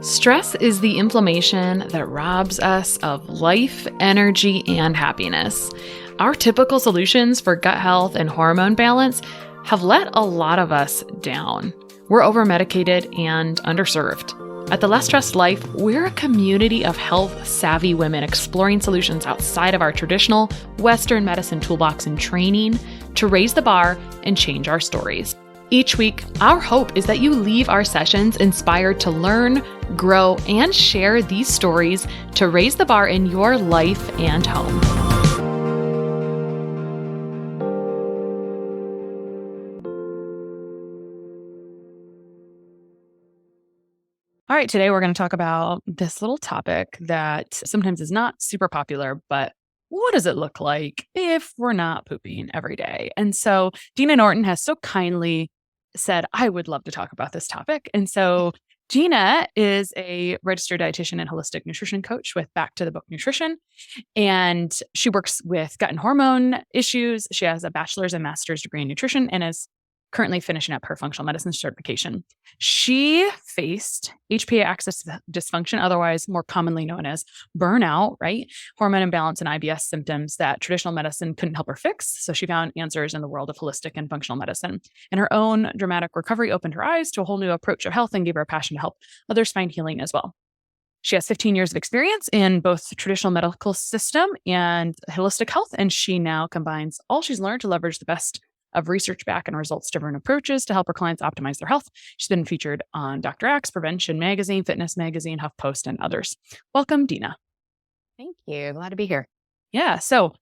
Stress is the inflammation that robs us of life, energy, and happiness. Our typical solutions for gut health and hormone balance have let a lot of us down. We're over-medicated and underserved. At The Less Stressed Life, we're a community of health-savvy women exploring solutions outside of our traditional Western medicine toolbox and training to raise the bar and change our stories. Each week, our hope is that you leave our sessions inspired to learn, grow, and share these stories to raise the bar in your life and home. All right, today we're going to talk about this little topic that sometimes is not super popular, but what does it look like if we're not pooping every day? And so Dena Norton has so kindly said, I would love to talk about this topic. And so Dena is a registered dietitian and holistic nutrition coach with Back to the Book Nutrition. And she works with gut and hormone issues. She has a bachelor's and master's degree in nutrition and is currently finishing up her functional medicine certification. She faced HPA axis dysfunction, otherwise more commonly known as burnout, right? Hormone imbalance and IBS symptoms that traditional medicine couldn't help her fix. So she found answers in the world of holistic and functional medicine. And her own dramatic recovery opened her eyes to a whole new approach of health and gave her a passion to help others find healing as well. She has 15 years of experience in both the traditional medical system and holistic health, and she now combines all she's learned to leverage the best of research back and results-driven approaches to help her clients optimize their health. She's been featured on Dr. Axe, Prevention Magazine, Fitness Magazine, HuffPost, and others. Welcome, Dena. Thank you. Glad to be here. Yeah. So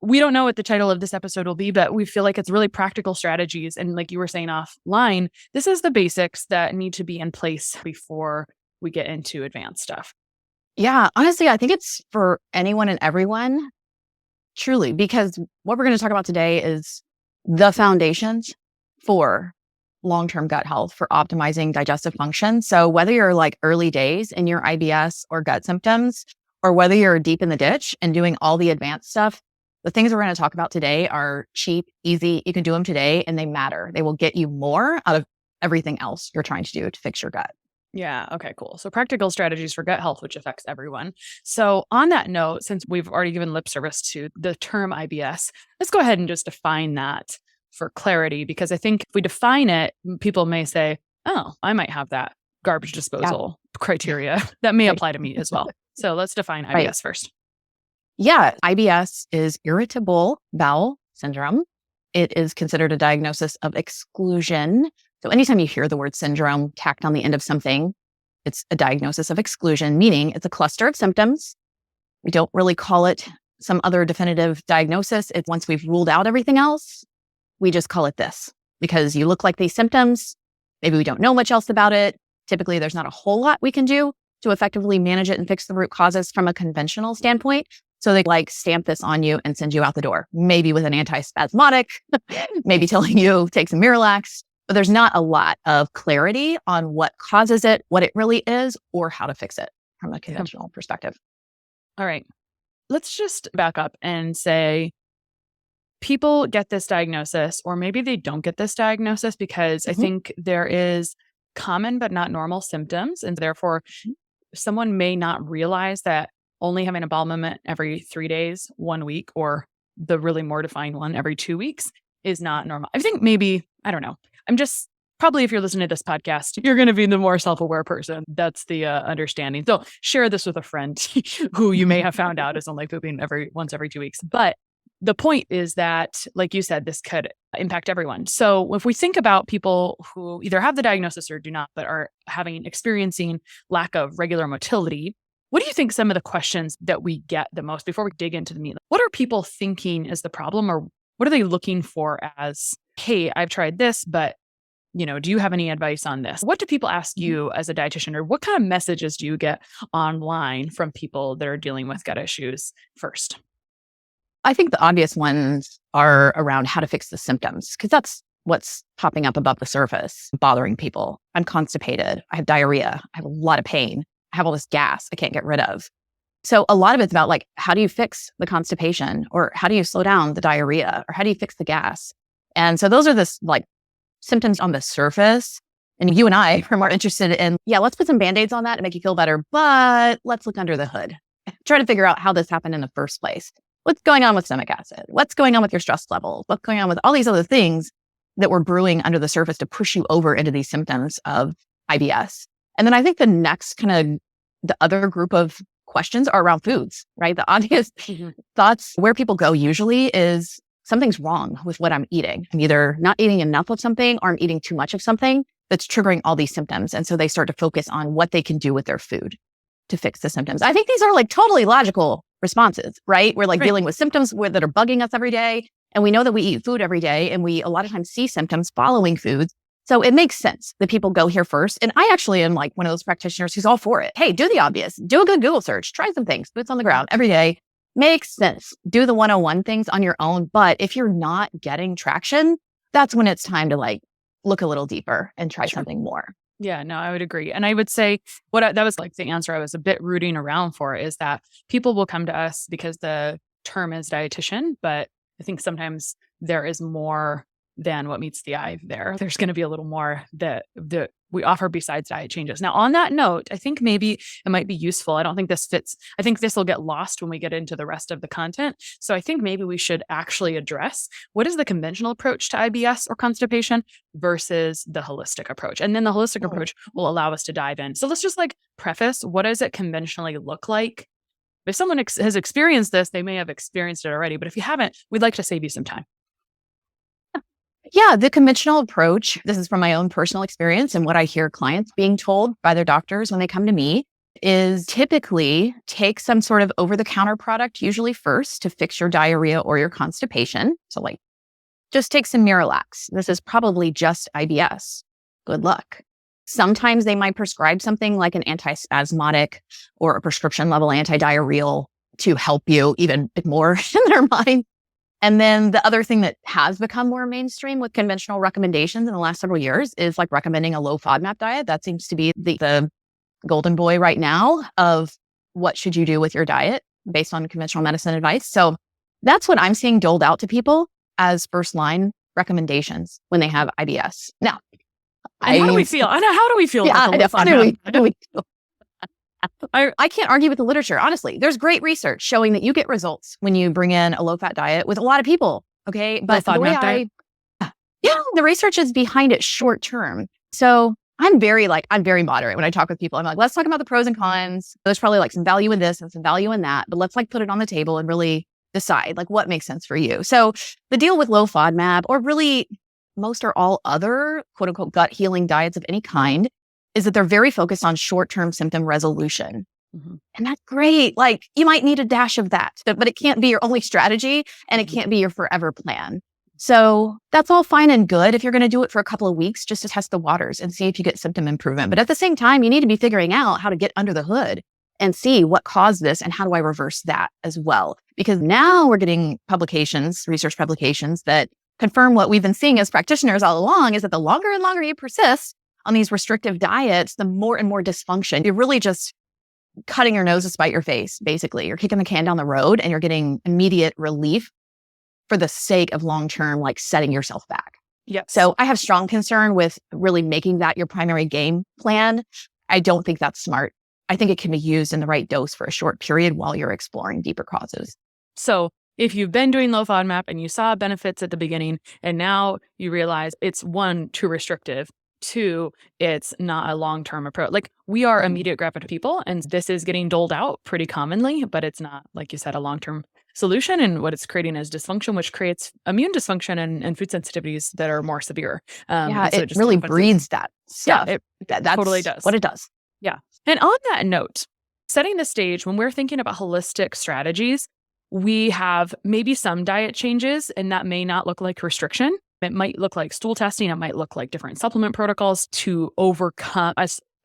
we don't know what the title of this episode will be, but we feel like it's really practical strategies. And like you were saying offline, this is the basics that need to be in place before we get into advanced stuff. Yeah. Honestly, I think it's for anyone and everyone, truly, because what we're going to talk about today is the foundations for long-term gut health, for optimizing digestive function. So whether you're like early days in your IBS or gut symptoms, or whether you're deep in the ditch and doing all the advanced stuff, the things we're going to talk about today are cheap, easy. You can do them today and they matter. They will get you more out of everything else you're trying to do to fix your gut. Yeah. Okay, cool. So practical strategies for gut health, which affects everyone. So on that note, since we've already given lip service to the term IBS, let's go ahead and just define that for clarity, because I think if we define it, people may say, oh, I might have that garbage disposal criteria that may apply to me as well. So let's define IBS first. Yeah. IBS is irritable bowel syndrome. It is considered a diagnosis of exclusion. So anytime you hear the word syndrome tacked on the end of something, it's a diagnosis of exclusion, meaning it's a cluster of symptoms. We don't really call it some other definitive diagnosis. It's once we've ruled out everything else, we just call it this because you look like these symptoms. Maybe we don't know much else about it. Typically, there's not a whole lot we can do to effectively manage it and fix the root causes from a conventional standpoint. So they like stamp this on you and send you out the door, maybe with an antispasmodic, maybe telling you take some Miralax. But there's not a lot of clarity on what causes it, what it really is, or how to fix it from a conventional perspective. All right. Let's just back up and say people get this diagnosis, or maybe they don't get this diagnosis because I think there is common but not normal symptoms. And therefore, someone may not realize that only having a bowel movement every 3 days, 1 week, or the really mortifying one every 2 weeks is not normal. I think maybe, I don't know. I'm just probably if you're listening to this podcast, you're going to be the more self-aware person. That's the understanding. So share this with a friend who you may have found out is only pooping once every 2 weeks. But the point is that, like you said, this could impact everyone. So if we think about people who either have the diagnosis or do not, but are experiencing lack of regular motility, what do you think some of the questions that we get the most before we dig into the meat? What are people thinking is the problem, or what are they looking for as, hey, I've tried this, but do you have any advice on this? What do people ask you as a dietitian, or what kind of messages do you get online from people that are dealing with gut issues first? I think the obvious ones are around how to fix the symptoms, because that's what's popping up above the surface, bothering people. I'm constipated. I have diarrhea. I have a lot of pain. I have all this gas I can't get rid of. So a lot of it's about like, how do you fix the constipation, or how do you slow down the diarrhea, or how do you fix the gas? And so those are the like symptoms on the surface. And you and I are more interested in, yeah, let's put some Band-Aids on that and make you feel better, but let's look under the hood. Try to figure out how this happened in the first place. What's going on with stomach acid? What's going on with your stress level? What's going on with all these other things that were brewing under the surface to push you over into these symptoms of IBS? And then I think the next the other group of questions are around foods, right? The obvious thoughts where people go usually is something's wrong with what I'm eating. I'm either not eating enough of something or I'm eating too much of something that's triggering all these symptoms. And so they start to focus on what they can do with their food to fix the symptoms. I think these are like totally logical responses, right? We're like dealing with symptoms that are bugging us every day. And we know that we eat food every day and we a lot of times see symptoms following foods. So it makes sense that people go here first. And I actually am like one of those practitioners who's all for it. Hey, do the obvious, do a good Google search, try some things, boots on the ground every day. Makes sense. Do the 101 things on your own. But if you're not getting traction, that's when it's time to like look a little deeper and try something more. Yeah, no, I would agree. And I would say that was like the answer I was a bit rooting around for is that people will come to us because the term is dietitian, but I think sometimes there is more than what meets the eye there. There's going to be a little more that we offer besides diet changes. Now, on that note, I think maybe it might be useful. I don't think this fits. I think this will get lost when we get into the rest of the content. So I think maybe we should actually address what is the conventional approach to IBS or constipation versus the holistic approach. And then the holistic approach will allow us to dive in. So let's just like preface, what does it conventionally look like? If someone has experienced this, they may have experienced it already. But if you haven't, we'd like to save you some time. Yeah, the conventional approach, this is from my own personal experience and what I hear clients being told by their doctors when they come to me, is typically take some sort of over-the-counter product, usually first, to fix your diarrhea or your constipation. So like, just take some Miralax. This is probably just IBS. Good luck. Sometimes they might prescribe something like an antispasmodic or a prescription level antidiarrheal to help you even more in their mind. And then the other thing that has become more mainstream with conventional recommendations in the last several years is like recommending a low FODMAP diet. That seems to be the golden boy right now of what should you do with your diet based on conventional medicine advice. So that's what I'm seeing doled out to people as first line recommendations when they have IBS. Now, how do we feel? I know, how do we feel? Yeah, about how do we feel? I can't argue with the literature. Honestly, there's great research showing that you get results when you bring in a low-fat diet with a lot of people. Okay, but the way the research is behind it short term. So I'm very moderate when I talk with people. I'm like, let's talk about the pros and cons. There's probably like some value in this and some value in that, but let's like put it on the table and really decide like what makes sense for you. So the deal with low FODMAP, or really most or all other quote unquote gut healing diets of any kind, is that they're very focused on short-term symptom resolution. Mm-hmm. And that's great. Like you might need a dash of that, but it can't be your only strategy and it can't be your forever plan. So that's all fine and good if you're going to do it for a couple of weeks just to test the waters and see if you get symptom improvement. But at the same time, you need to be figuring out how to get under the hood and see what caused this and how do I reverse that as well. Because now we're getting research publications that confirm what we've been seeing as practitioners all along, is that the longer and longer you persist on these restrictive diets, the more and more dysfunction. You're really just cutting your nose to spite your face, basically. You're kicking the can down the road and you're getting immediate relief for the sake of long-term, like setting yourself back. Yeah. So I have strong concern with really making that your primary game plan. I don't think that's smart. I think it can be used in the right dose for a short period while you're exploring deeper causes. So if you've been doing low FODMAP and you saw benefits at the beginning, and now you realize it's one, too restrictive, two, it's not a long-term approach. Like we are immediate gravid people and this is getting doled out pretty commonly, but it's not, like you said, a long-term solution. And what it's creating is dysfunction, which creates immune dysfunction and food sensitivities that are more severe. So it really breeds that stuff. Yeah, that's totally does. What it does. Yeah. And on that note, setting the stage, when we're thinking about holistic strategies, we have maybe some diet changes and that may not look like restriction. It might look like stool testing. It might look like different supplement protocols to overcome,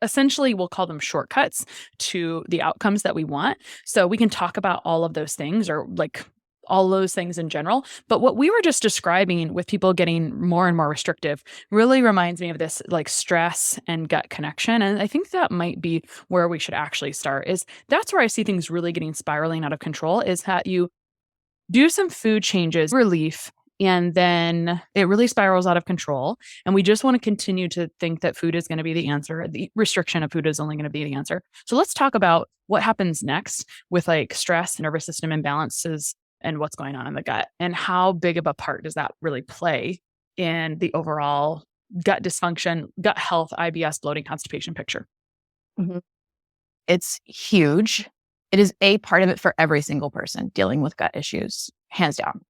essentially we'll call them shortcuts to the outcomes that we want. So we can talk about all of those things or like all those things in general. But what we were just describing with people getting more and more restrictive really reminds me of this like stress and gut connection. And I think that might be where we should actually start. That's where I see things really getting spiraling out of control, is that you do some food changes, relief, And then it really spirals out of control. And we just want to continue to think that food is going to be the answer. The restriction of food is only going to be the answer. So let's talk about what happens next with like stress, nervous system imbalances, and what's going on in the gut, and how big of a part does that really play in the overall gut dysfunction, gut health, IBS, bloating, constipation picture. Mhm. It's huge. It is a part of it for every single person dealing with gut issues, hands down.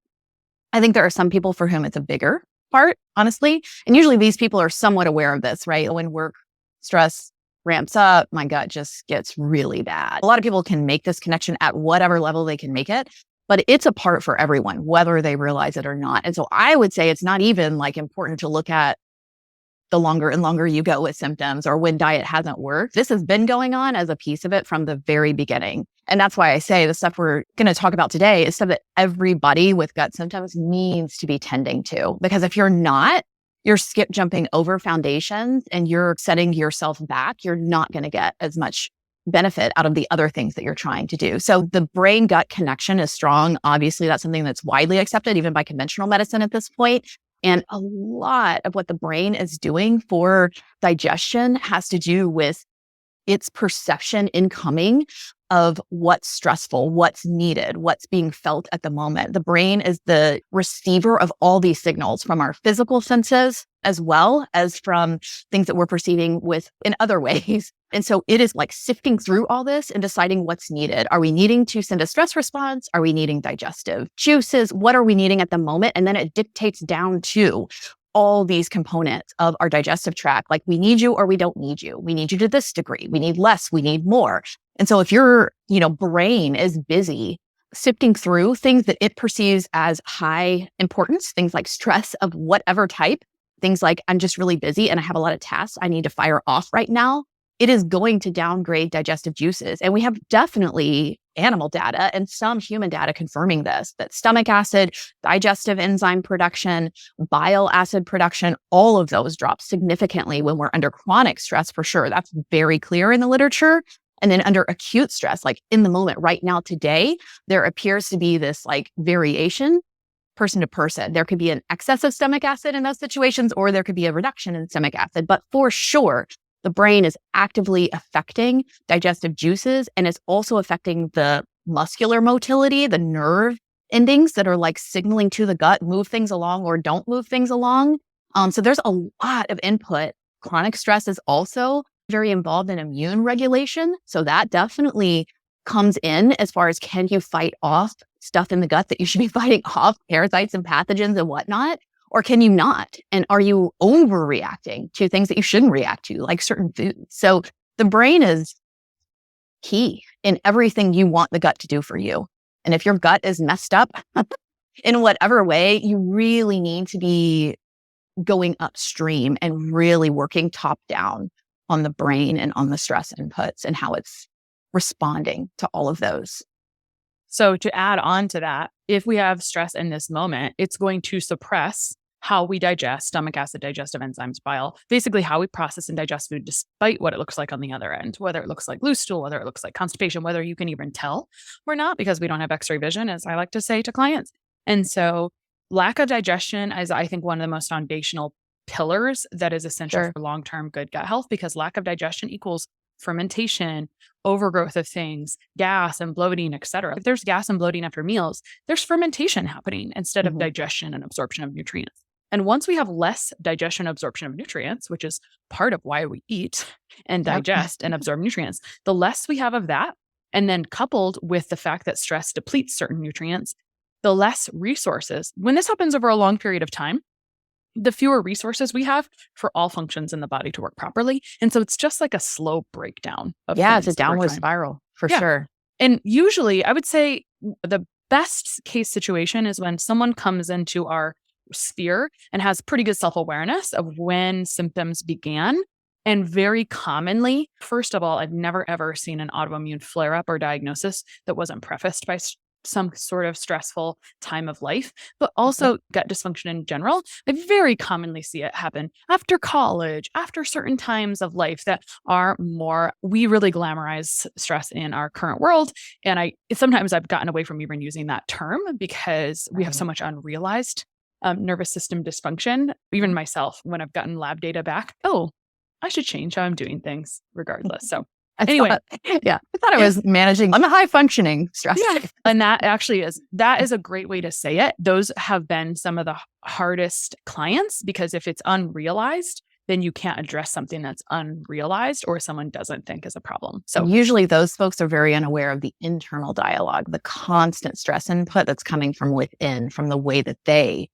I think there are some people for whom it's a bigger part, honestly. And usually these people are somewhat aware of this, right? When work stress ramps up, my gut just gets really bad. A lot of people can make this connection at whatever level they can make it, but it's a part for everyone, whether they realize it or not. And so I would say it's not even like important to look at the longer and longer you go with symptoms or when diet hasn't worked. This has been going on as a piece of it from the very beginning. And that's why I say the stuff we're going to talk about today is stuff that everybody with gut symptoms needs to be tending to. Because if you're not, you're skip jumping over foundations and you're setting yourself back. You're not going to get as much benefit out of the other things that you're trying to do. So the brain gut connection is strong. Obviously, that's something that's widely accepted, even by conventional medicine at this point. And a lot of what the brain is doing for digestion has to do with its perception incoming of what's stressful, what's needed, what's being felt at the moment. The brain is the receiver of all these signals from our physical senses, as well as from things that we're perceiving with in other ways. And so it is like sifting through all this and deciding what's needed. Are we needing to send a stress response? Are we needing digestive juices? What are we needing at the moment? And then it dictates down to all these components of our digestive tract. Like, we need you or we don't need you. We need you to this degree. We need less. We need more. And so if your, brain is busy sifting through things that it perceives as high importance, things like stress of whatever type, things like I'm just really busy and I have a lot of tasks I need to fire off right now, it is going to downgrade digestive juices. And we have definitely animal data and some human data confirming this, that stomach acid, digestive enzyme production, bile acid production, all of those drop significantly when we're under chronic stress, for sure. That's very clear in the literature. And then under acute stress, like in the moment right now today, there appears to be this like variation person to person. There could be an excess of stomach acid in those situations, or there could be a reduction in stomach acid. But for sure, the brain is actively affecting digestive juices, and it's also affecting the muscular motility, the nerve endings that are like signaling to the gut, move things along or don't move things along. So there's a lot of input. Chronic stress is also very involved in immune regulation. So that definitely comes in as far as, can you fight off stuff in the gut that you should be fighting off, parasites and pathogens and whatnot? Or can you not? And are you overreacting to things that you shouldn't react to, like certain foods? So the brain is key in everything you want the gut to do for you. And if your gut is messed up in whatever way, you really need to be going upstream and really working top down on the brain and on the stress inputs and how it's responding to all of those. So to add on to that, if we have stress in this moment, it's going to suppress how we digest stomach acid, digestive enzymes, bile, basically how we process and digest food, despite what it looks like on the other end, whether it looks like loose stool, whether it looks like constipation, whether you can even tell or not, because we don't have x-ray vision, as I like to say to clients. And so lack of digestion is, I think, one of the most foundational pillars that is essential for long-term good gut health, because lack of digestion equals fermentation, overgrowth of things, gas and bloating, et cetera. If there's gas and bloating after meals, there's fermentation happening instead of digestion and absorption of nutrients. And once we have less digestion absorption of nutrients, which is part of why we eat and digest and absorb nutrients, the less we have of that, and then coupled with the fact that stress depletes certain nutrients, the less resources. When this happens over a long period of time, the fewer resources we have for all functions in the body to work properly. And so it's just like a slow breakdown of it's a downward spiral for sure. And usually I would say the best case situation is when someone comes into our sphere and has pretty good self-awareness of when symptoms began. And very commonly, first of all, I've never ever seen an autoimmune flare-up or diagnosis that wasn't prefaced by some sort of stressful time of life, but also gut dysfunction in general. I very commonly see it happen after college, after certain times of life that are more, we really glamorize stress in our current world. And sometimes I've gotten away from even using that term because we have so much unrealized nervous system dysfunction. Even myself, when I've gotten lab data back, oh, I should change how I'm doing things regardless. So anyway, I thought I was managing. I'm a high functioning stress. yeah. And that is a great way to say it. Those have been some of the hardest clients, because if it's unrealized, then you can't address something that's unrealized or someone doesn't think is a problem. So usually those folks are very unaware of the internal dialogue, the constant stress input that's coming from within, from the way that they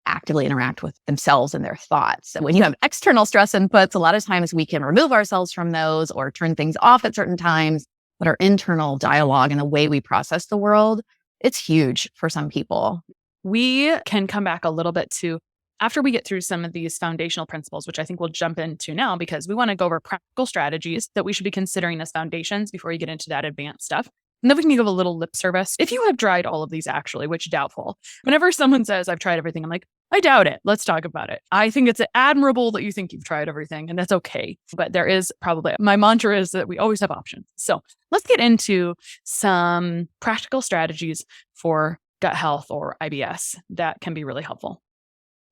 actively interact with themselves and their thoughts. And when you have external stress inputs, a lot of times we can remove ourselves from those or turn things off at certain times. But our internal dialogue and the way we process the world, it's huge for some people. we can come back a little bit to after we get through some of these foundational principles, which I think we'll jump into now, because we want to go over practical strategies that we should be considering as foundations before you get into that advanced stuff. And then we can give a little lip service. If you have tried all of these actually, which doubtful. Whenever someone says, I've tried everything, I'm like, I doubt it. Let's talk about it. I think it's admirable that you think you've tried everything, and that's okay. But there is probably, my mantra is that we always have options. So let's get into some practical strategies for gut health or IBS that can be really helpful.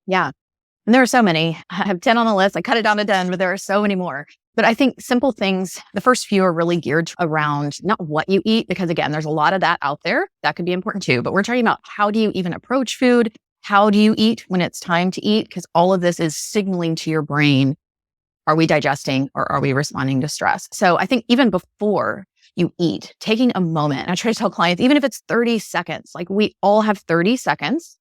Yeah. And there are so many. I have 10 on the list. I cut it down to 10, but there are so many more. But I think simple things, the first few are really geared around not what you eat, because again, there's a lot of that out there. That could be important too. But we're talking about how do you even approach food? How do you eat when it's time to eat? Because all of this is signaling to your brain, are we digesting or are we responding to stress? So I think even before you eat, taking a moment, and I try to tell clients, even if it's 30 seconds, like we all have 30 seconds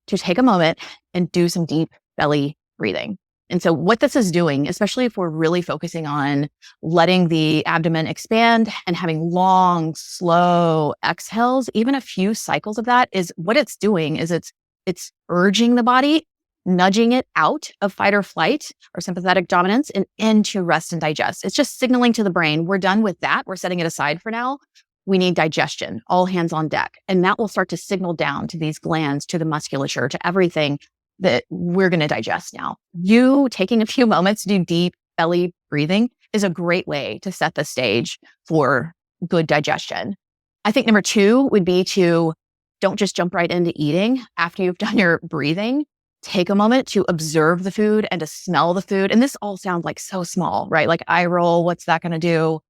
to take a moment and do some deep belly breathing. And so what this is doing, especially if we're really focusing on letting the abdomen expand and having long, slow exhales, even a few cycles of that, is what it's doing is it's urging the body, nudging it out of fight or flight or sympathetic dominance and into rest and digest. It's just signaling to the brain, we're done with that. We're setting it aside for now. We need digestion, all hands on deck. And that will start to signal down to these glands, to the musculature, to everything that we're going to digest now. You taking a few moments to do deep belly breathing is a great way to set the stage for good digestion. I think number 2 would be to don't just jump right into eating. After you've done your breathing, take a moment to observe the food and to smell the food. And this all sounds like so small, right? Like eye roll, what's that going to do?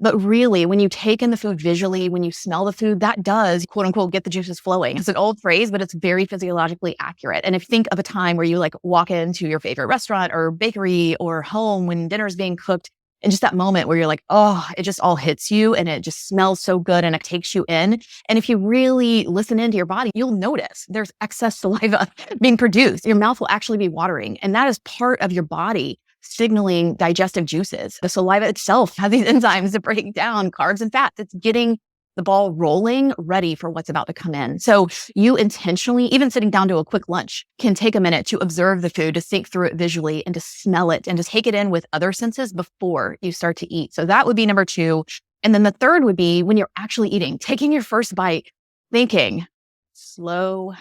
But really, when you take in the food visually, when you smell the food, that does, quote unquote, get the juices flowing. It's an old phrase, but it's very physiologically accurate. And if you think of a time where you like walk into your favorite restaurant or bakery or home when dinner's being cooked, and just that moment where you're like, oh, it just all hits you and it just smells so good and it takes you in. And if you really listen into your body, you'll notice there's excess saliva being produced. Your mouth will actually be watering. And that is part of your body signaling digestive juices. The saliva itself has these enzymes that break down carbs and fats. It's getting the ball rolling, ready for what's about to come in. So you intentionally, even sitting down to a quick lunch, can take a minute to observe the food, to think through it visually and to smell it and to take it in with other senses before you start to eat. So that would be number 2. And then the third would be when you're actually eating, taking your first bite, thinking, slow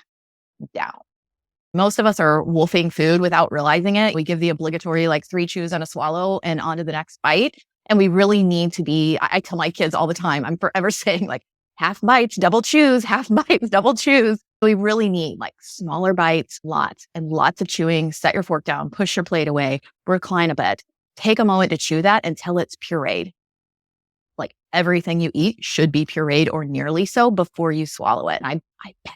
down. Most of us are wolfing food without realizing it. We give the obligatory 3 chews and a swallow and on to the next bite. And we really need to be, I tell my kids all the time, I'm forever saying half bites, double chews, half bites, double chews. We really need smaller bites, lots and lots of chewing. Set your fork down, push your plate away, recline a bit. Take a moment to chew that until it's pureed. Everything you eat should be pureed or nearly so before you swallow it. And I bet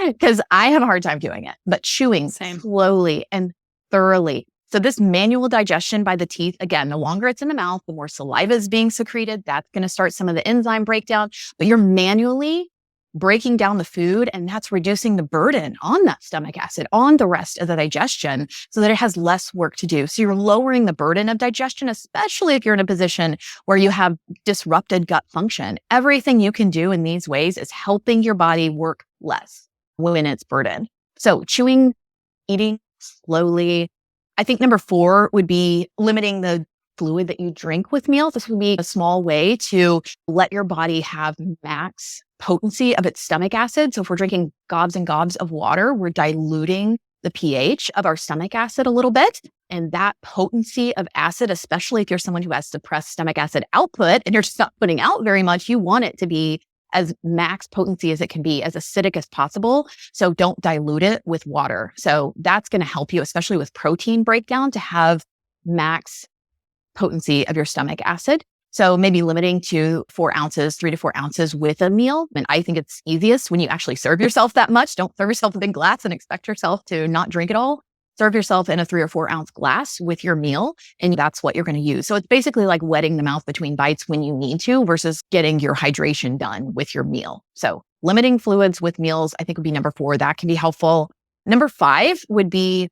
because I have a hard time doing it, but chewing slowly and thoroughly. So this manual digestion by the teeth, again, the longer it's in the mouth, the more saliva is being secreted. That's going to start some of the enzyme breakdown, but you're manually breaking down the food, and that's reducing the burden on that stomach acid, on the rest of the digestion, so that it has less work to do. So you're lowering the burden of digestion, especially if you're in a position where you have disrupted gut function. Everything you can do in these ways is helping your body work less when it's burdened. So chewing, eating slowly. I think number 4 would be limiting the fluid that you drink with meals. This would be a small way to let your body have max potency of its stomach acid. So if we're drinking gobs and gobs of water, we're diluting the pH of our stomach acid a little bit. And that potency of acid, especially if you're someone who has suppressed stomach acid output and you're just not putting out very much, you want it to be as max potency as it can be, as acidic as possible. So don't dilute it with water. So that's going to help you, especially with protein breakdown, to have max potency of your stomach acid. So maybe limiting to 4 ounces, 3 to 4 ounces with a meal. And I think it's easiest when you actually serve yourself that much. Don't serve yourself a big glass and expect yourself to not drink it all. Serve yourself in a 3 or 4 ounce glass with your meal, and that's what you're going to use. So it's basically like wetting the mouth between bites when you need to versus getting your hydration done with your meal. So limiting fluids with meals, I think, would be number 4. That can be helpful. Number 5 would be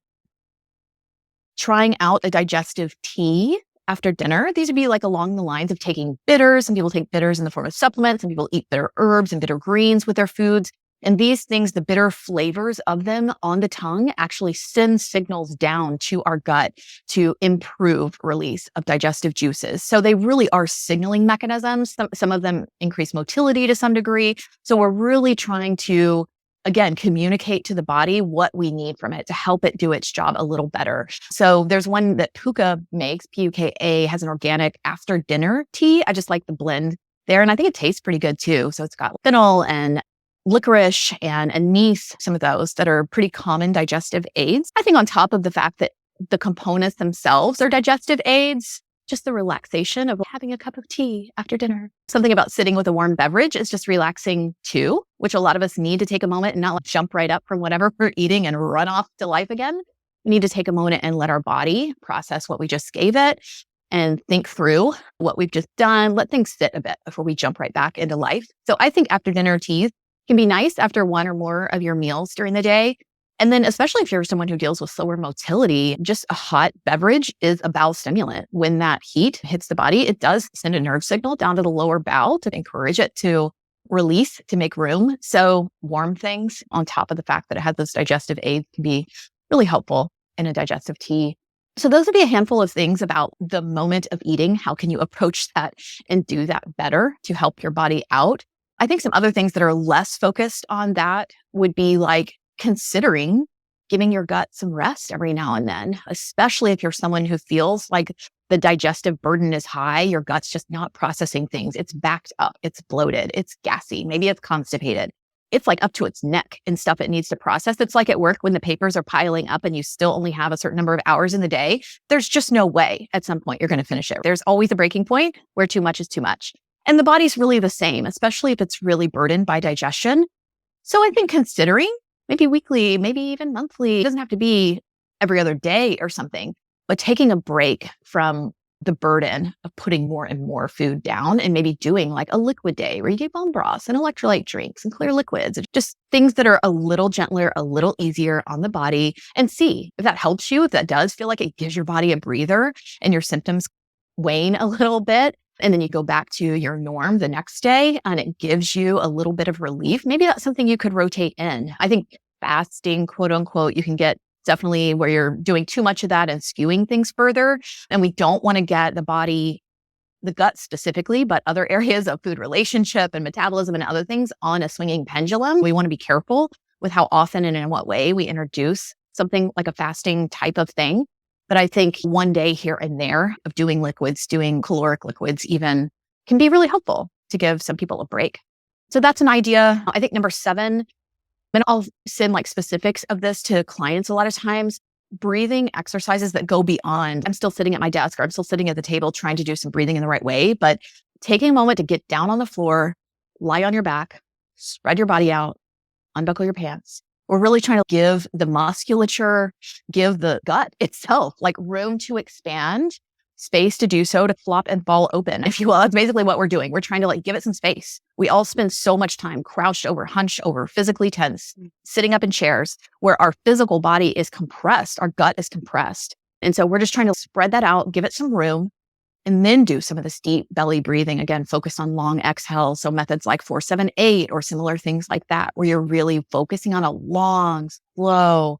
trying out a digestive tea after dinner. These would be like along the lines of taking bitters. Some people take bitters in the form of supplements. Some people eat bitter herbs and bitter greens with their foods. And these things, the bitter flavors of them on the tongue actually send signals down to our gut to improve release of digestive juices. So they really are signaling mechanisms. Some of them increase motility to some degree. So we're really trying to, again, communicate to the body what we need from it to help it do its job a little better. So there's one that Puka makes, Puka, has an organic after dinner tea. I just like the blend there. And I think it tastes pretty good too. So it's got fennel and licorice and anise, some of those that are pretty common digestive aids. I think on top of the fact that the components themselves are digestive aids, just the relaxation of having a cup of tea after dinner. Something about sitting with a warm beverage is just relaxing too, which a lot of us need to take a moment and not like jump right up from whatever we're eating and run off to life again. We need to take a moment and let our body process what we just gave it and think through what we've just done. Let things sit a bit before we jump right back into life. So I think after dinner teas can be nice after 1 or more of your meals during the day. And then especially if you're someone who deals with slower motility, just a hot beverage is a bowel stimulant. When that heat hits the body, it does send a nerve signal down to the lower bowel to encourage it to release, to make room. So warm things on top of the fact that it has those digestive aids can be really helpful in a digestive tea. So those would be a handful of things about the moment of eating. How can you approach that and do that better to help your body out? I think some other things that are less focused on that would be like considering giving your gut some rest every now and then, especially if you're someone who feels like the digestive burden is high, your gut's just not processing things. It's backed up, it's bloated, it's gassy, maybe it's constipated. It's like up to its neck in stuff it needs to process. It's like at work when the papers are piling up and you still only have a certain number of hours in the day. There's just no way at some point you're going to finish it. There's always a breaking point where too much is too much. And the body's really the same, especially if it's really burdened by digestion. So I think considering maybe weekly, maybe even monthly, it doesn't have to be every other day or something, but taking a break from the burden of putting more and more food down and maybe doing like a liquid day where you do bone broths and electrolyte drinks and clear liquids, just things that are a little gentler, a little easier on the body, and see if that helps you, if that does feel like it gives your body a breather and your symptoms wane a little bit. And then you go back to your norm the next day and it gives you a little bit of relief. Maybe that's something you could rotate in. I think fasting, quote unquote, you can get definitely where you're doing too much of that and skewing things further. And we don't want to get the body, the gut specifically, but other areas of food relationship and metabolism and other things on a swinging pendulum. We want to be careful with how often and in what way we introduce something like a fasting type of thing. But I think one day here and there of doing liquids, doing caloric liquids even, can be really helpful to give some people a break. So that's an idea. I think number 7, and I'll send like specifics of this to clients a lot of times, breathing exercises that go beyond, I'm still sitting at my desk or I'm still sitting at the table trying to do some breathing in the right way, but taking a moment to get down on the floor, lie on your back, spread your body out, unbuckle your pants. We're really trying to give the musculature, give the gut itself like room to expand, space to do so, to flop and fall open, if you will. That's basically what we're doing. We're trying to like give it some space. We all spend so much time crouched over, hunched over, physically tense, sitting up in chairs where our physical body is compressed, our gut is compressed. And so we're just trying to spread that out, give it some room, and then do some of this deep belly breathing. Again, focus on long exhales. So methods like 4-7-8 or similar things like that, where you're really focusing on a long, slow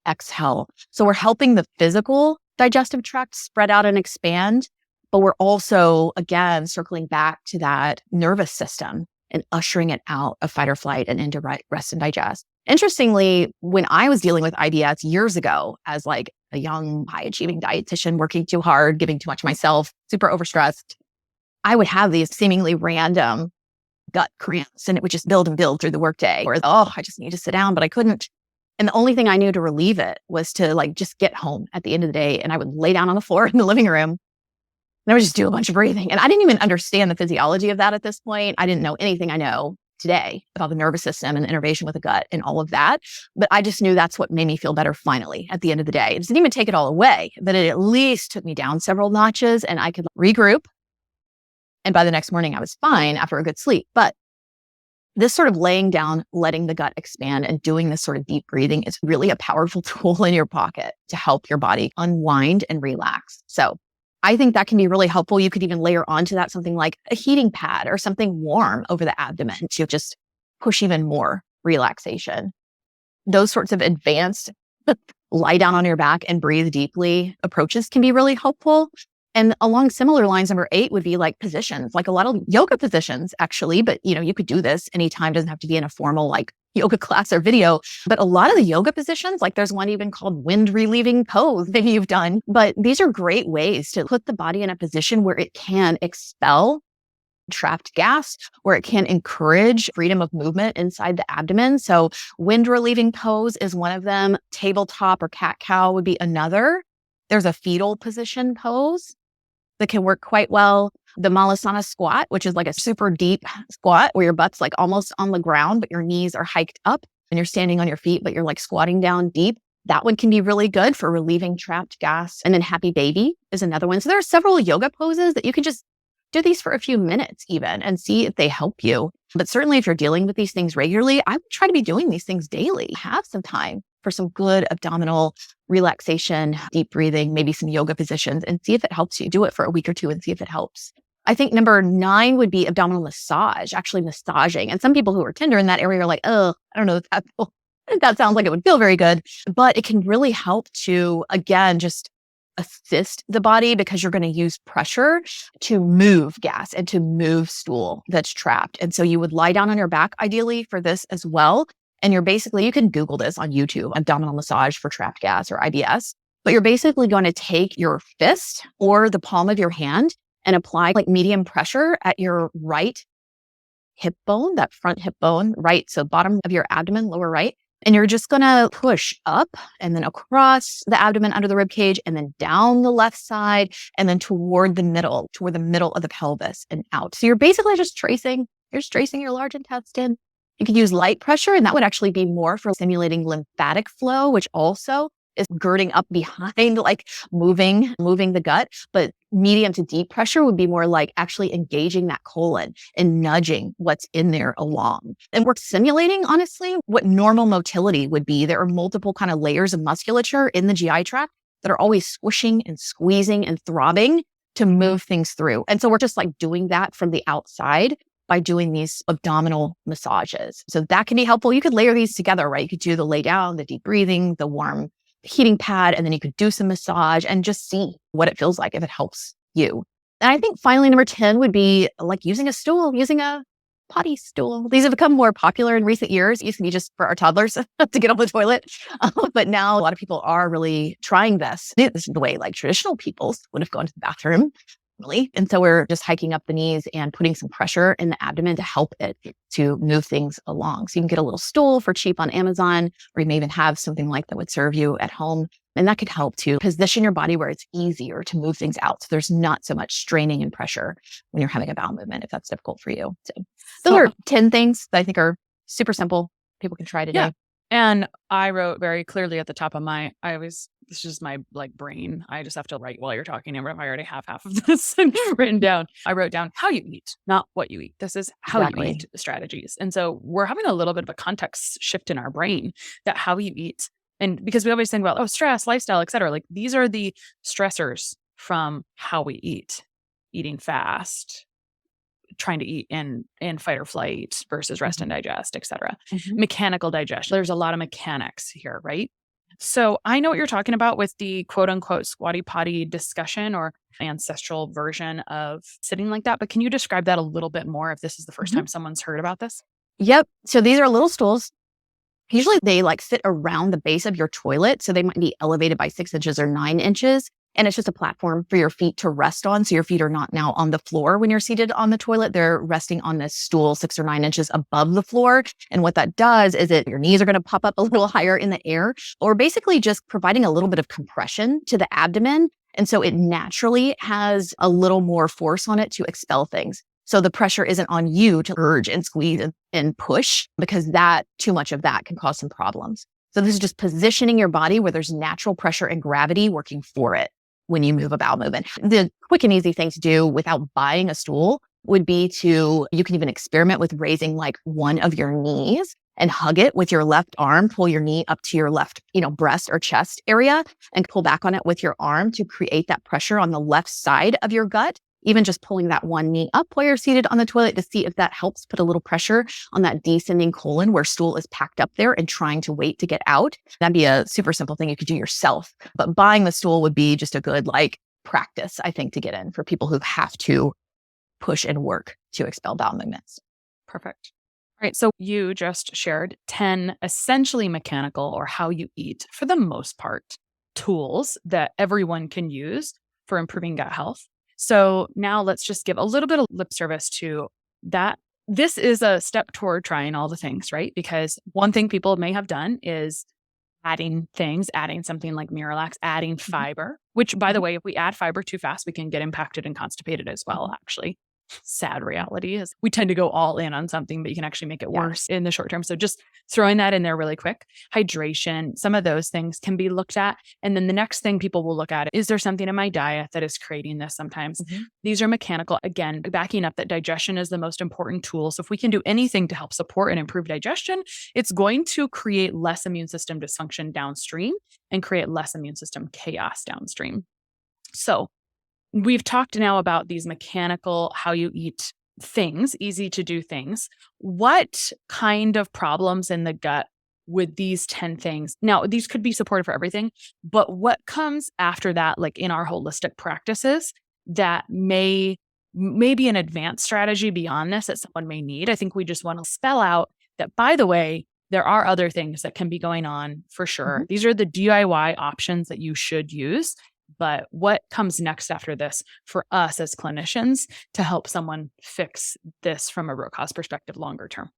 exhale. So we're helping the physical digestive tract spread out and expand, but we're also, again, circling back to that nervous system and ushering it out of fight or flight and into rest and digest. Interestingly, when I was dealing with IBS years ago as like a young, high-achieving dietitian, working too hard, giving too much of myself, super overstressed, I would have these seemingly random gut cramps, and it would just build and build through the workday. Or, oh, I just need to sit down, but I couldn't. And the only thing I knew to relieve it was to like just get home at the end of the day. And I would lay down on the floor in the living room and I would just do a bunch of breathing. And I didn't even understand the physiology of that at this point. I didn't know anything I know today about the nervous system and the innervation with the gut and all of that. But I just knew that's what made me feel better finally at the end of the day. It didn't even take it all away, but it at least took me down several notches and I could regroup. And by the next morning, I was fine after a good sleep. But this sort of laying down, letting the gut expand and doing this sort of deep breathing is really a powerful tool in your pocket to help your body unwind and relax. So I think that can be really helpful. You could even layer onto that something like a heating pad or something warm over the abdomen to just push even more relaxation. Those sorts of advanced lie down on your back and breathe deeply approaches can be really helpful. And along similar lines, number 8 would be like positions, like a lot of yoga positions actually, but you could do this anytime, doesn't have to be in a formal like yoga class or video. But a lot of the yoga positions, like there's one even called wind relieving pose that you've done. But these are great ways to put the body in a position where it can expel trapped gas, where it can encourage freedom of movement inside the abdomen. So wind relieving pose is one of them. Tabletop or cat-cow would be another. There's a fetal position pose that can work quite well. The Malasana squat, which is like a super deep squat where your butt's like almost on the ground, but your knees are hiked up and you're standing on your feet, but you're like squatting down deep. That one can be really good for relieving trapped gas. And then happy baby is another one. So there are several yoga poses that you can just do these for a few minutes even and see if they help you. But certainly if you're dealing with these things regularly, I would try to be doing these things daily. Have some time for some good abdominal relaxation, deep breathing, maybe some yoga positions, and see if it helps you. Do it for a week or two and see if it helps. I think number 9 would be abdominal massage, actually massaging. And some people who are tender in that area are like, oh, I don't know if that sounds like it would feel very good, but it can really help to, again, just assist the body because you're going to use pressure to move gas and to move stool that's trapped. And so you would lie down on your back ideally for this as well. And you can Google this on YouTube, abdominal massage for trapped gas or IBS, but you're basically going to take your fist or the palm of your hand and apply like medium pressure at your right hip bone, that front hip bone, right. So bottom of your abdomen, lower right. And you're just going to push up and then across the abdomen under the rib cage and then down the left side and then toward the middle of the pelvis and out. So you're basically just tracing your large intestine. You could use light pressure, and that would actually be more for stimulating lymphatic flow, which also is girding up behind, like moving the gut. But medium to deep pressure would be more like actually engaging that colon and nudging what's in there along. And we're simulating, honestly, what normal motility would be. There are multiple kind of layers of musculature in the GI tract that are always squishing and squeezing and throbbing to move things through. And so we're just like doing that from the outside by doing these abdominal massages. So that can be helpful. You could layer these together, right? You could do the lay down, the deep breathing, the warm heating pad, and then you could do some massage and just see what it feels like if it helps you. And I think finally, number 10 would be like using a potty stool. These have become more popular in recent years. It used to be just for our toddlers to get on the toilet. But now a lot of people are really trying this. This is the way like traditional people would have gone to the bathroom. Really. And so we're just hiking up the knees and putting some pressure in the abdomen to help it to move things along. So you can get a little stool for cheap on Amazon, or you may even have something like that would serve you at home. And that could help to position your body where it's easier to move things out. So there's not so much straining and pressure when you're having a bowel movement, if that's difficult for you. So those are 10 things that I think are super simple. People can try today. Yeah. And I wrote very clearly at the top of this is my like brain. I just have to write while you're talking. I already have half of this written down. I wrote down how you eat, not what you eat. This is how you eat strategies. And so we're having a little bit of a context shift in our brain that how you eat. And because we always think about, stress, lifestyle, et cetera. Like these are the stressors from how we eat, eating fast, trying to eat in fight or flight versus rest and digest, et cetera. Mechanical digestion. There's a lot of mechanics here, right? So I know what you're talking about with the quote unquote squatty potty discussion or ancestral version of sitting like that. But can you describe that a little bit more if this is the first time someone's heard about this? Yep. So these are little stools. Usually they like sit around the base of your toilet. So they might be elevated by 6 inches or 9 inches. And it's just a platform for your feet to rest on. So your feet are not now on the floor when you're seated on the toilet. They're resting on this stool 6 or 9 inches above the floor. And what that does is your knees are going to pop up a little higher in the air, or basically just providing a little bit of compression to the abdomen. And so it naturally has a little more force on it to expel things. So the pressure isn't on you to urge and squeeze and push, because too much of that can cause some problems. So this is just positioning your body where there's natural pressure and gravity working for it when you move a bowel movement. The quick and easy thing to do without buying a stool would be you can even experiment with raising like one of your knees and hug it with your left arm, pull your knee up to your left, breast or chest area, and pull back on it with your arm to create that pressure on the left side of your gut. Even just pulling that one knee up while you're seated on the toilet to see if that helps put a little pressure on that descending colon where stool is packed up there and trying to wait to get out. That'd be a super simple thing you could do yourself. But buying the stool would be just a good practice, I think, to get in for people who have to push and work to expel bowel movements. Perfect. All right. So you just shared 10 essentially mechanical, or how you eat for the most part, tools that everyone can use for improving gut health. So now let's just give a little bit of lip service to that. This is a step toward trying all the things, right? Because one thing people may have done is adding something like Miralax, adding fiber, which, by the way, if we add fiber too fast, we can get impacted and constipated as well, actually. Sad reality is we tend to go all in on something, but you can actually make it worse in the short term. So just throwing that in there really quick. Hydration, some of those things can be looked at. And then the next thing people will look at is there something in my diet that is creating this sometimes? These are mechanical. Again, backing up that digestion is the most important tool. So if we can do anything to help support and improve digestion, it's going to create less immune system dysfunction downstream and create less immune system chaos downstream. So we've talked now about these mechanical, how you eat things, easy to do things. What kind of problems in the gut would these 10 things? Now, these could be supportive for everything, but what comes after that, like in our holistic practices, that may be an advanced strategy beyond this that someone may need? I think we just want to spell out that, by the way, there are other things that can be going on for sure. These are the DIY options that you should use. But what comes next after this for us as clinicians to help someone fix this from a root cause perspective longer term?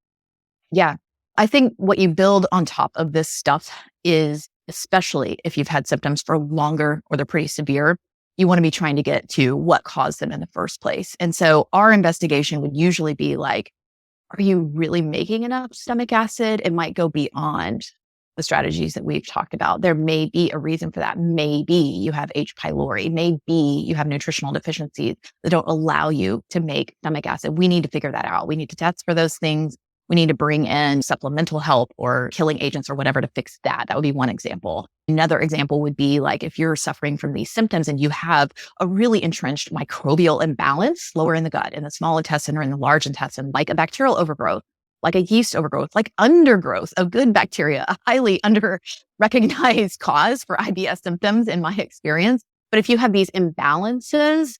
Yeah. I think what you build on top of this stuff is, especially if you've had symptoms for longer or they're pretty severe, you want to be trying to get to what caused them in the first place. And so our investigation would usually be like, are you really making enough stomach acid? It might go beyond the strategies that we've talked about. There may be a reason for that. Maybe you have H. pylori. Maybe you have nutritional deficiencies that don't allow you to make stomach acid. We need to figure that out. We need to test for those things. We need to bring in supplemental help or killing agents or whatever to fix that. That would be one example. Another example would be like if you're suffering from these symptoms and you have a really entrenched microbial imbalance lower in the gut, in the small intestine or in the large intestine, like a bacterial overgrowth, like a yeast overgrowth, like undergrowth of good bacteria, a highly under-recognized cause for IBS symptoms in my experience. But if you have these imbalances,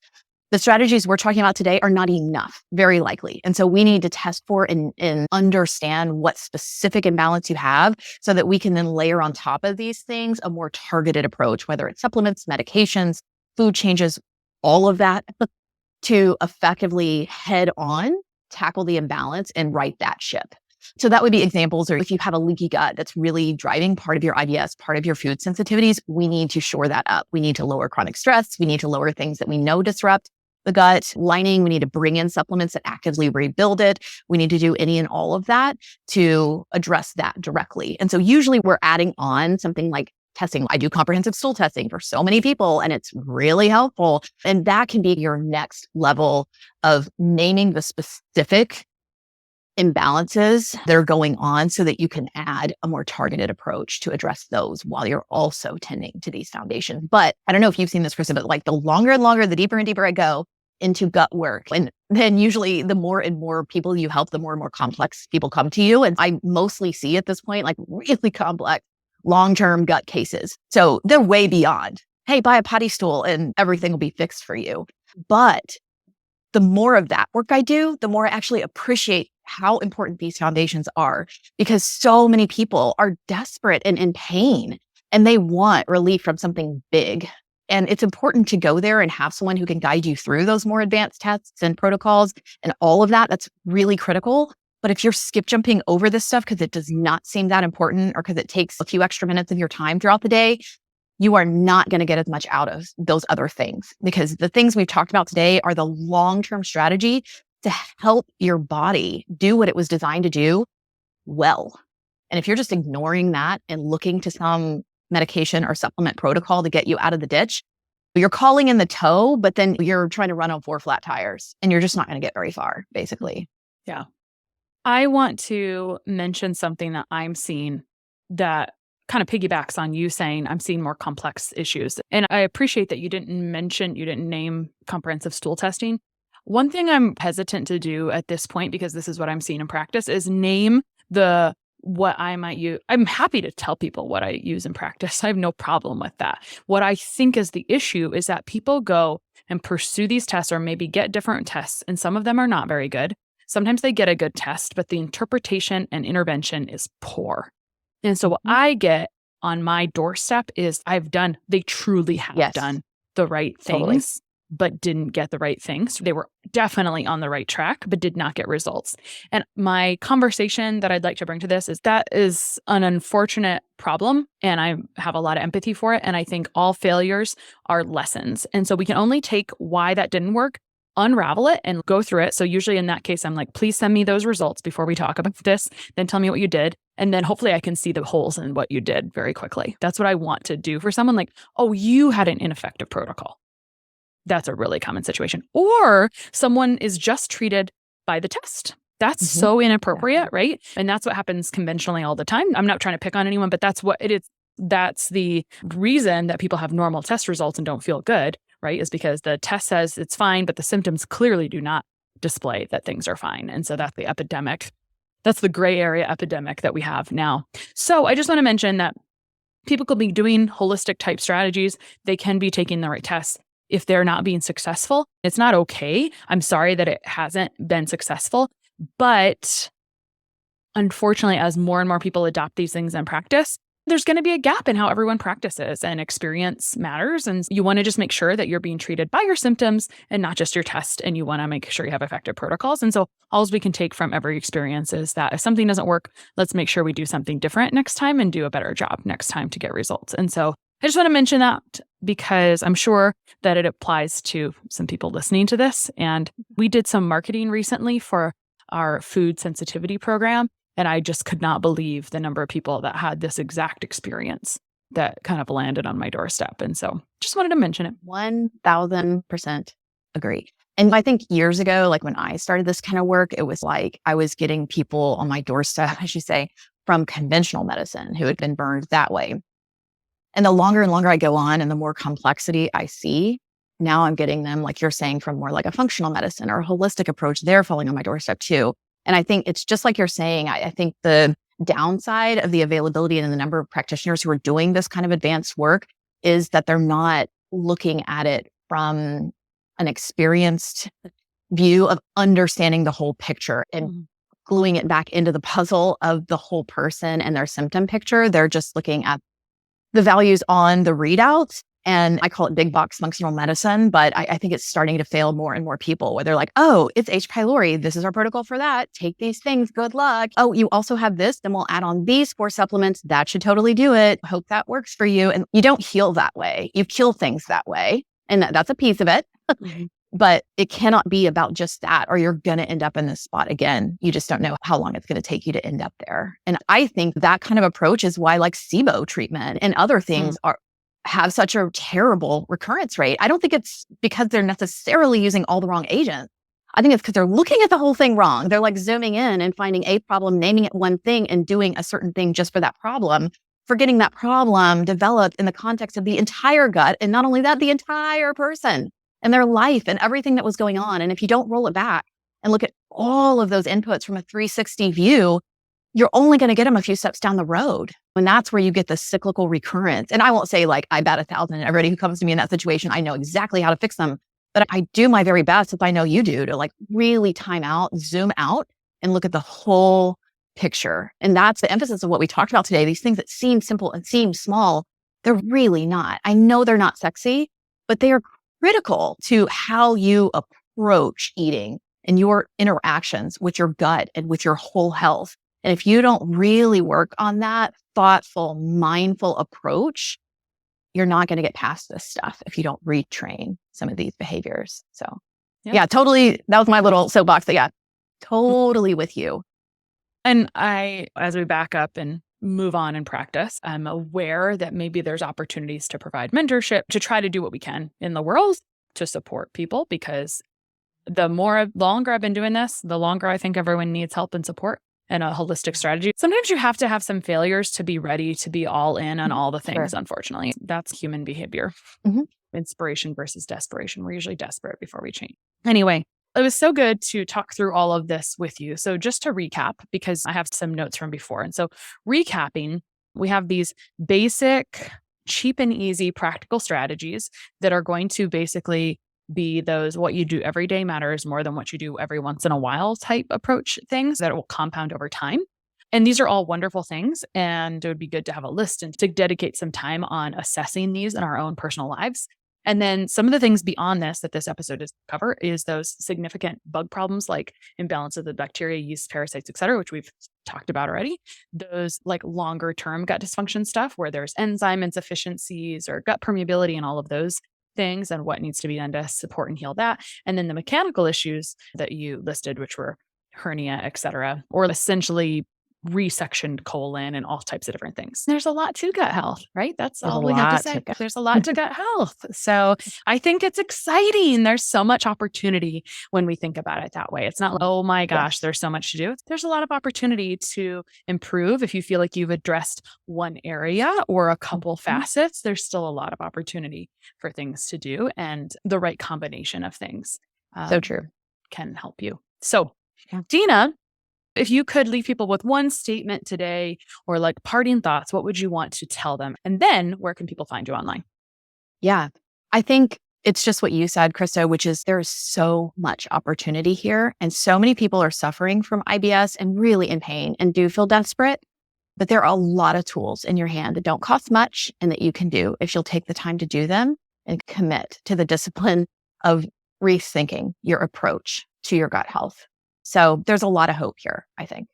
the strategies we're talking about today are not enough, very likely. And so we need to test for and understand what specific imbalance you have so that we can then layer on top of these things a more targeted approach, whether it's supplements, medications, food changes, all of that, to effectively head on tackle the imbalance and right that ship. So that would be examples, or if you have a leaky gut that's really driving part of your IBS, part of your food sensitivities, we need to shore that up. We need to lower chronic stress. We need to lower things that we know disrupt the gut lining. We need to bring in supplements that actively rebuild it. We need to do any and all of that to address that directly. And so usually we're adding on something like testing. I do comprehensive stool testing for so many people, and it's really helpful. And that can be your next level of naming the specific imbalances that are going on so that you can add a more targeted approach to address those while you're also tending to these foundations. But I don't know if you've seen this, Krista, but like the longer and longer, the deeper and deeper I go into gut work. And then usually the more and more people you help, the more and more complex people come to you. And I mostly see at this point, like really complex long-term gut cases. So they're way beyond, hey, buy a potty stool and everything will be fixed for you. But the more of that work I do, the more I actually appreciate how important these foundations are, because so many people are desperate and in pain and they want relief from something big. And it's important to go there and have someone who can guide you through those more advanced tests and protocols and all of that. That's really critical. But if you're skip jumping over this stuff because it does not seem that important or because it takes a few extra minutes of your time throughout the day, you are not going to get as much out of those other things, because the things we've talked about today are the long-term strategy to help your body do what it was designed to do well. And if you're just ignoring that and looking to some medication or supplement protocol to get you out of the ditch, you're calling in the toe, but then you're trying to run on 4 flat tires and you're just not going to get very far, basically. Yeah. I want to mention something that I'm seeing that kind of piggybacks on you saying I'm seeing more complex issues. And I appreciate that you didn't name comprehensive stool testing. One thing I'm hesitant to do at this point, because this is what I'm seeing in practice, is name what I might use. I'm happy to tell people what I use in practice. I have no problem with that. What I think is the issue is that people go and pursue these tests or maybe get different tests, and some of them are not very good. Sometimes they get a good test, but the interpretation and intervention is poor. And so what I get on my doorstep is they truly have done the right things, but didn't get the right things. They were definitely on the right track, but did not get results. And my conversation that I'd like to bring to this is that is an unfortunate problem. And I have a lot of empathy for it. And I think all failures are lessons. And so we can only take why that didn't work, unravel it and go through it. So usually in that case, I'm like, please send me those results before we talk about this. Then tell me what you did. And then hopefully I can see the holes in what you did very quickly. That's what I want to do for someone like, oh, you had an ineffective protocol. That's a really common situation. Or someone is just treated by the test. That's so inappropriate, right? And that's what happens conventionally all the time. I'm not trying to pick on anyone, but that's what it is. That's the reason that people have normal test results and don't feel good, right? Is because the test says it's fine, but the symptoms clearly do not display that things are fine. And so that's the epidemic. That's the gray area epidemic that we have now. So I just want to mention that people could be doing holistic type strategies. They can be taking the right tests. If they're not being successful, it's not okay. I'm sorry that it hasn't been successful. But unfortunately, as more and more people adopt these things in practice, there's going to be a gap in how everyone practices, and experience matters. And you want to just make sure that you're being treated by your symptoms and not just your test. And you want to make sure you have effective protocols. And so all we can take from every experience is that if something doesn't work, let's make sure we do something different next time and do a better job next time to get results. And so I just want to mention that because I'm sure that it applies to some people listening to this. And we did some marketing recently for our food sensitivity program. And I just could not believe the number of people that had this exact experience that kind of landed on my doorstep. And so just wanted to mention it. 1000% agree. And I think years ago, like when I started this kind of work, it was like I was getting people on my doorstep, I should say, from conventional medicine who had been burned that way. And the longer and longer I go on and the more complexity I see, now I'm getting them, like you're saying, from more like a functional medicine or a holistic approach. They're falling on my doorstep too. And I think it's just like you're saying, I think the downside of the availability and the number of practitioners who are doing this kind of advanced work is that they're not looking at it from an experienced view of understanding the whole picture and gluing it back into the puzzle of the whole person and their symptom picture. They're just looking at the values on the readouts. And I call it big box functional medicine, but I think it's starting to fail more and more people where they're like, oh, it's H. pylori. This is our protocol for that. Take these things. Good luck. Oh, you also have this. Then we'll add on these 4 supplements. That should totally do it. Hope that works for you. And you don't heal that way. You kill things that way. And that's a piece of it. But it cannot be about just that, or you're going to end up in this spot again. You just don't know how long it's going to take you to end up there. And I think that kind of approach is why like SIBO treatment and other things have such a terrible recurrence rate. I don't think it's because they're necessarily using all the wrong agents. I think it's because they're looking at the whole thing wrong. They're like zooming in and finding a problem, naming it one thing and doing a certain thing just for that problem, forgetting that problem developed in the context of the entire gut. And not only that, the entire person and their life and everything that was going on. And if you don't roll it back and look at all of those inputs from a 360 view, you're only going to get them a few steps down the road. And that's where you get the cyclical recurrence. And I won't say like I bat 1,000 everybody who comes to me in that situation, I know exactly how to fix them. But I do my very best, if I know you do, to like really time out, zoom out, and look at the whole picture. And that's the emphasis of what we talked about today. These things that seem simple and seem small, they're really not. I know they're not sexy, but they are critical to how you approach eating and your interactions with your gut and with your whole health. And if you don't really work on that thoughtful, mindful approach, you're not going to get past this stuff if you don't retrain some of these behaviors. So yeah, totally. That was my little soapbox. But yeah, totally with you. And as we back up and move on in practice, I'm aware that maybe there's opportunities to provide mentorship, to try to do what we can in the world to support people, because the longer I've been doing this, the longer I think everyone needs help and support and a holistic strategy. Sometimes you have to have some failures to be ready to be all in on all the things, unfortunately. That's human behavior. Inspiration versus desperation. We're usually desperate before we change. Anyway, it was so good to talk through all of this with you. So just to recap, because I have some notes from before. And so recapping, we have these basic, cheap and easy practical strategies that are going to basically be those what you do every day matters more than what you do every once in a while type approach things that will compound over time. And these are all wonderful things. And it would be good to have a list and to dedicate some time on assessing these in our own personal lives. And then some of the things beyond this that this episode is cover is those significant bug problems like imbalance of the bacteria, yeast, parasites, et cetera, which we've talked about already. Those like longer term gut dysfunction stuff where there's enzyme insufficiencies or gut permeability and all of those things and what needs to be done to support and heal that. And then the mechanical issues that you listed, which were hernia, et cetera, or essentially resectioned colon and all types of different things. There's a lot to gut health, right? That's all we have to say. There's a lot to gut health. So I think it's exciting. There's so much opportunity when we think about it that way. It's not like, oh my gosh, there's so much to do. There's a lot of opportunity to improve. If you feel like you've addressed one area or a couple facets, there's still a lot of opportunity for things to do, and the right combination of things So true. can help you. So Dena, if you could leave people with one statement today or like parting thoughts, what would you want to tell them? And then where can people find you online? Yeah, I think it's just what you said, Krista, which is there's so much opportunity here. And so many people are suffering from IBS and really in pain and do feel desperate. But there are a lot of tools in your hand that don't cost much and that you can do if you'll take the time to do them and commit to the discipline of rethinking your approach to your gut health. So there's a lot of hope here, I think.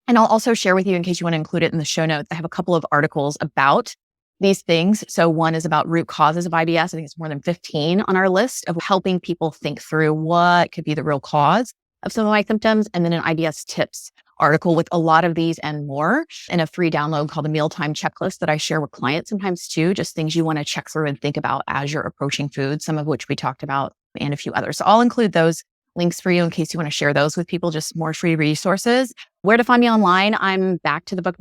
And I'll also share with you, in case you want to include it in the show notes, I have a couple of articles about these things. So one is about root causes of IBS. I think it's more than 15 on our list of helping people think through what could be the real cause of some of my symptoms. And then an IBS tips article with a lot of these and more, and a free download called the Mealtime Checklist that I share with clients sometimes too, just things you want to check through and think about as you're approaching food, some of which we talked about and a few others. So I'll include those links for you in case you want to share those with people, just more free resources. Where to find me online? I'm Back to the Book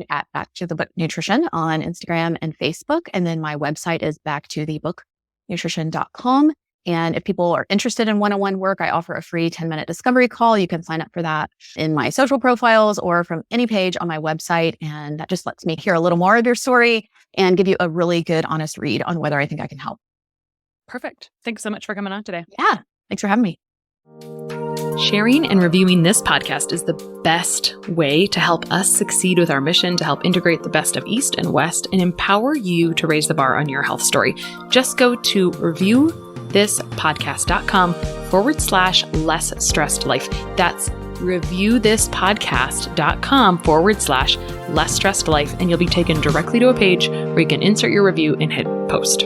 Nutrition on Instagram and Facebook. And then my website is backtothebooknutrition.com. And if people are interested in one-on-one work, I offer a free 10-minute discovery call. You can sign up for that in my social profiles or from any page on my website. And that just lets me hear a little more of your story and give you a really good, honest read on whether I think I can help. Perfect. Thanks so much for coming on today. Yeah. Thanks for having me. Sharing and reviewing this podcast is the best way to help us succeed with our mission to help integrate the best of East and West and empower you to raise the bar on your health story. Just go to reviewthispodcast.com/less stressed life. That's reviewthispodcast.com/less stressed life. And you'll be taken directly to a page where you can insert your review and hit post.